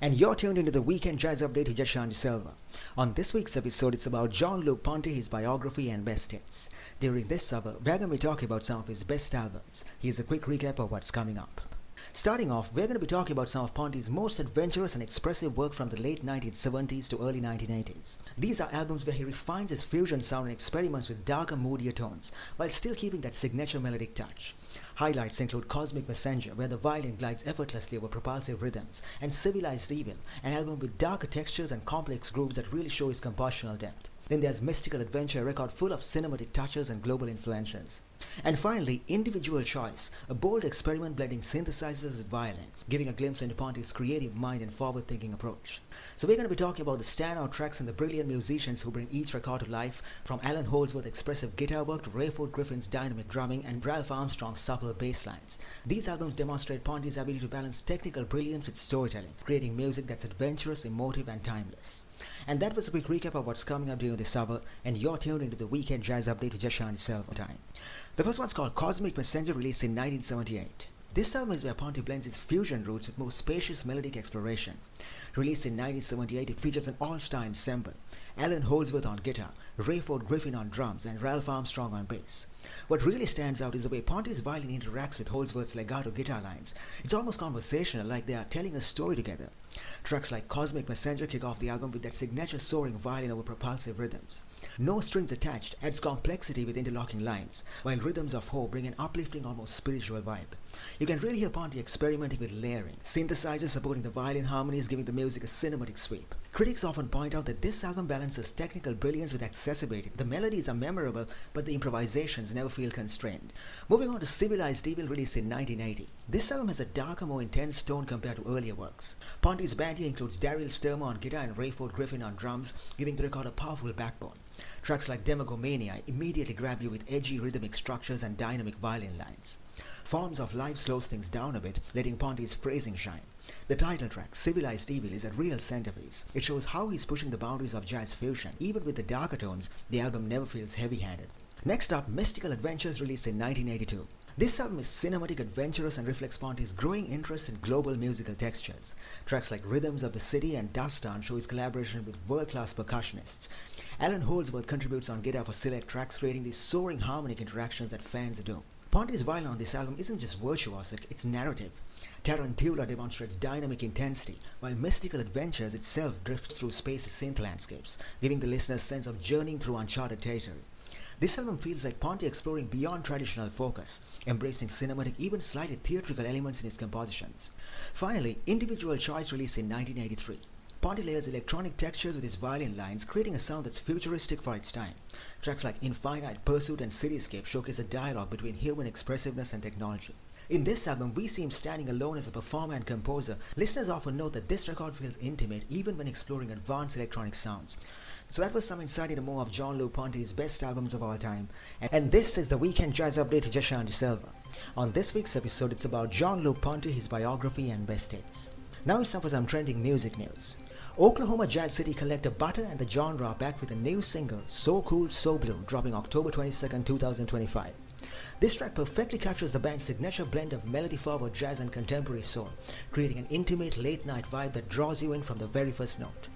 And you're tuned into the Weekend Jazz Update with Jean-Luc Silva. On this week's episode, it's about Jean-Luc Ponty, his biography and best hits. During this hour, we're going to be talking about some of his best albums. Here's a quick recap of what's coming up. Starting off, we're going to be talking about some of Ponty's most adventurous and expressive work from the late 1970s to early 1980s. These are albums where he refines his fusion sound and experiments with darker, moodier tones, while still keeping that signature melodic touch. Highlights include Cosmic Messenger, where the violin glides effortlessly over propulsive rhythms, and Civilized Evil, an album with darker textures and complex grooves that really show his compositional depth. Then there's Mystical Adventure, a record full of cinematic touches and global influences. And finally, Individual Choice, a bold experiment blending synthesizers with violin, giving a glimpse into Ponty's creative mind and forward-thinking approach. So we're going to be talking about the standout tracks and the brilliant musicians who bring each record to life, from Alan Holdsworth's expressive guitar work to Rayford Griffin's dynamic drumming and Ralph Armstrong's supple bass lines. These albums demonstrate Ponty's ability to balance technical brilliance with storytelling, creating music that's adventurous, emotive, and timeless. And that was a quick recap of what's coming up during this hour, and you're tuned into the Weekend Jazz Update with Jean-Luc Silva time. The first one's called Cosmic Messenger, released in 1978. This album is where Ponty blends his fusion roots with more spacious melodic exploration. Released in 1978, it features an all-star ensemble: Alan Holdsworth on guitar, Rayford Griffin on drums, and Ralph Armstrong on bass. What really stands out is the way Ponty's violin interacts with Holdsworth's legato guitar lines. It's almost conversational, like they are telling a story together. Tracks like Cosmic Messenger kick off the album with that signature soaring violin over propulsive rhythms. No Strings Attached adds complexity with interlocking lines, while Rhythms of Hope bring an uplifting, almost spiritual vibe. You can really hear Ponty experimenting with layering, synthesizers supporting the violin harmonies, giving the music a cinematic sweep. Critics often point out that this album balances technical brilliance with accessibility. The melodies are memorable, but the improvisations never feel constrained. Moving on to Civilized Evil, released in 1980. This album has a darker, more intense tone compared to earlier works. Ponty's band here includes Daryl Stuermer on guitar and Rayford Griffin on drums, giving the record a powerful backbone. Tracks like Demogomania immediately grab you with edgy rhythmic structures and dynamic violin lines. Forms of Life slows things down a bit, letting Ponty's phrasing shine. The title track, Civilized Evil, is a real centerpiece. It shows how he's pushing the boundaries of jazz fusion. Even with the darker tones, the album never feels heavy-handed. Next up, Mystical Adventures, released in 1982. This album is cinematic, adventurous, and reflects Ponty's growing interest in global musical textures. Tracks like Rhythms of the City and Dust Town show his collaboration with world-class percussionists. Alan Holdsworth contributes on guitar for select tracks, creating these soaring harmonic interactions that fans adore. Ponty's violin on this album isn't just virtuosic, it's narrative. Tarantula demonstrates dynamic intensity, while Mystical Adventures itself drifts through space's synth landscapes, giving the listener a sense of journeying through uncharted territory. This album feels like Ponty exploring beyond traditional focus, embracing cinematic, even slightly theatrical elements in his compositions. Finally, Individual Choice, released in 1983. Ponty layers electronic textures with his violin lines, creating a sound that's futuristic for its time. Tracks like Infinite Pursuit and Cityscape showcase a dialogue between human expressiveness and technology. In this album, we see him standing alone as a performer and composer. Listeners often note that this record feels intimate even when exploring advanced electronic sounds. So that was some insight into more of Jean-Luc Ponty's best albums of all time. And this is the Weekend Jazz Update with Jean-Luc Silva. On this week's episode, it's about Jean-Luc Ponty, his biography and best hits. Now it's time for some trending music news. Oklahoma Jazz City collector Butter and the Genre are back with a new single, So Cool, So Blue, dropping October 22nd, 2025. This track perfectly captures the band's signature blend of melody-forward jazz and contemporary soul, creating an intimate late-night vibe that draws you in from the very first note.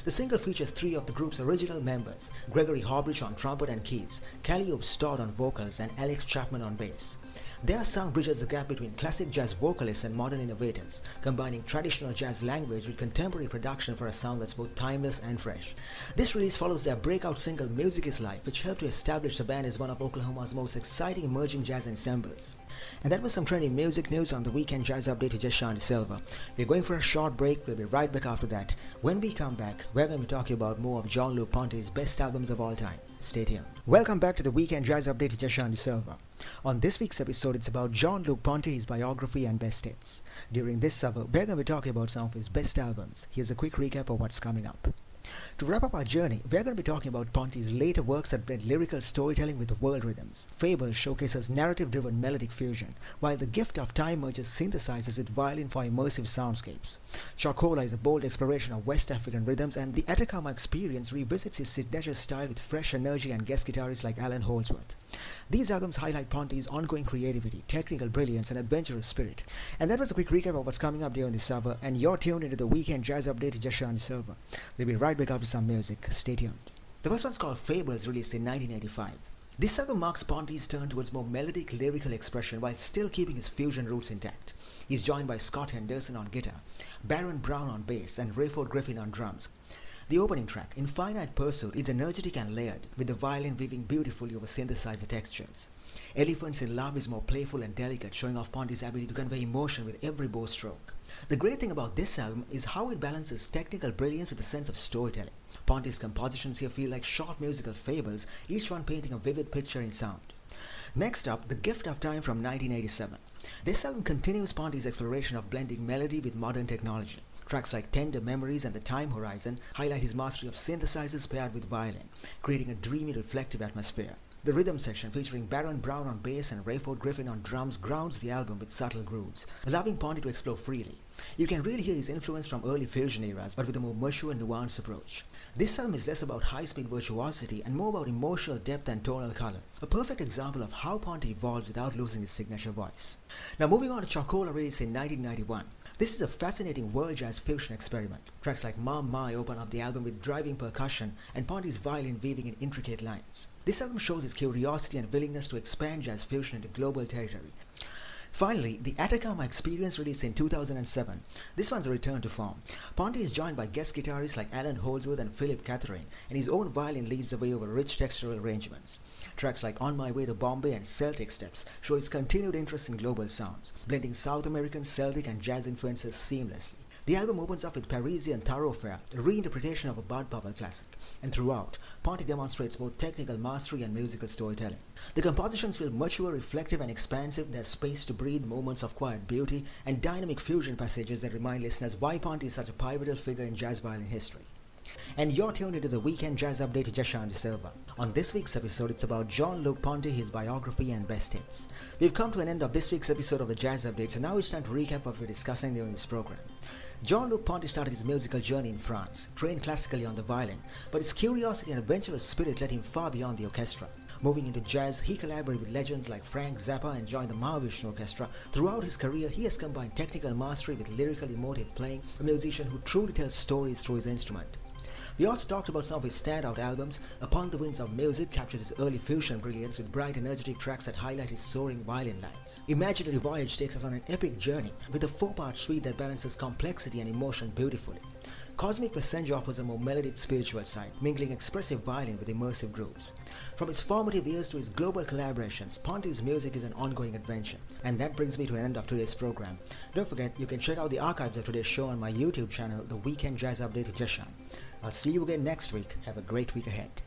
The single features three of the group's original members: Gregory Hobrich on trumpet and keys, Calliope Stodd on vocals, and Alex Chapman on bass. Their sound bridges the gap between classic jazz vocalists and modern innovators, combining traditional jazz language with contemporary production for a sound that's both timeless and fresh. This release follows their breakout single Music is Life, which helped to establish the band as one of Oklahoma's most exciting emerging jazz ensembles. And that was some trending music news on the Weekend Jazz Update with Jean-Luc Silva. We're going for a short break. We'll be right back after that. When we come back, we're going to be talking about more of Jean-Luc Ponty's best albums of all time. Stay tuned. Welcome back to the Weekend Jazz Update with Jean-Luc Silva. On this week's episode, it's about Jean-Luc Ponty, his biography and best hits. During this hour, we're going to be talking about some of his best albums. Here's a quick recap of what's coming up. To wrap up our journey, we are going to be talking about Ponty's later works that blend lyrical storytelling with world rhythms. Fables showcases narrative-driven melodic fusion, while The Gift of Time merges synthesizers with violin for immersive soundscapes. Chocola is a bold exploration of West African rhythms, and The Atacama Experience revisits his signature style with fresh energy and guest guitarists like Alan Holdsworth. These albums highlight Ponty's ongoing creativity, technical brilliance, and adventurous spirit. And that was a quick recap of what's coming up during this hour, and you're tuned into the Weekend Jazz Update with Jean-Luc Ponty. We'll be right back after some music. Stay tuned. The first one's called Fables, released in 1985. This album marks Ponty's turn towards more melodic lyrical expression while still keeping his fusion roots intact. He's joined by Scott Henderson on guitar, Baron Brown on bass, and Rayford Griffin on drums. The opening track, Infinite Pursuit, is energetic and layered, with the violin weaving beautifully over synthesizer textures. Elephants in Love is more playful and delicate, showing off Ponty's ability to convey emotion with every bow stroke. The great thing about this album is how it balances technical brilliance with a sense of storytelling. Ponty's compositions here feel like short musical fables, each one painting a vivid picture in sound. Next up, The Gift of Time from 1987. This album continues Ponty's exploration of blending melody with modern technology. Tracks like Tender Memories and The Time Horizon highlight his mastery of synthesizers paired with violin, creating a dreamy, reflective atmosphere. The rhythm section, featuring Baron Brown on bass and Rayford Griffin on drums, grounds the album with subtle grooves, allowing Ponty to explore freely. You can really hear his influence from early fusion eras, but with a more mature and nuanced approach. This album is less about high-speed virtuosity and more about emotional depth and tonal color, a perfect example of how Ponty evolved without losing his signature voice. Now moving on to Chocola, released in 1991. This is a fascinating world jazz fusion experiment. Tracks like Ma Mai open up the album with driving percussion and Ponty's violin weaving in intricate lines. This album shows his curiosity and willingness to expand jazz fusion into global territory. Finally, The Atacama Experience, released in 2007. This one's a return to form. Ponty is joined by guest guitarists like Alan Holdsworth and Philip Catherine, and his own violin leads the way over rich textural arrangements. Tracks like On My Way to Bombay and Celtic Steps show his continued interest in global sounds, blending South American, Celtic, and jazz influences seamlessly. The album opens up with Parisian Thoroughfare, a reinterpretation of a Bud Powell classic, and throughout, Ponty demonstrates both technical mastery and musical storytelling. The compositions feel mature, reflective, and expansive. There's space to breathe, moments of quiet beauty, and dynamic fusion passages that remind listeners why Ponty is such a pivotal figure in jazz violin history. And you're tuned into the Weekend Jazz Update with Jean-Luc Ponty. On this week's episode, it's about Jean-Luc Ponty, his biography, and best hits. We've come to an end of this week's episode of the Jazz Update, so now it's time to recap what we're discussing during this program. Jean-Luc Ponty started his musical journey in France, trained classically on the violin, but his curiosity and adventurous spirit led him far beyond the orchestra. Moving into jazz, he collaborated with legends like Frank Zappa and joined the Mahavishnu Orchestra. Throughout his career, he has combined technical mastery with lyrical emotive playing, a musician who truly tells stories through his instrument. We also talked about some of his standout albums. Upon the Winds of Music captures his early fusion brilliance with bright, energetic tracks that highlight his soaring violin lines. Imaginary Voyage takes us on an epic journey with a four-part suite that balances complexity and emotion beautifully. Cosmic Messenger offers a more melodic spiritual side, mingling expressive violin with immersive grooves. From his formative years to his global collaborations, Ponty's music is an ongoing adventure. And that brings me to an end of today's program. Don't forget, you can check out the archives of today's show on my YouTube channel, The Weekend Jazz Update with Jashan. I'll see you again next week. Have a great week ahead.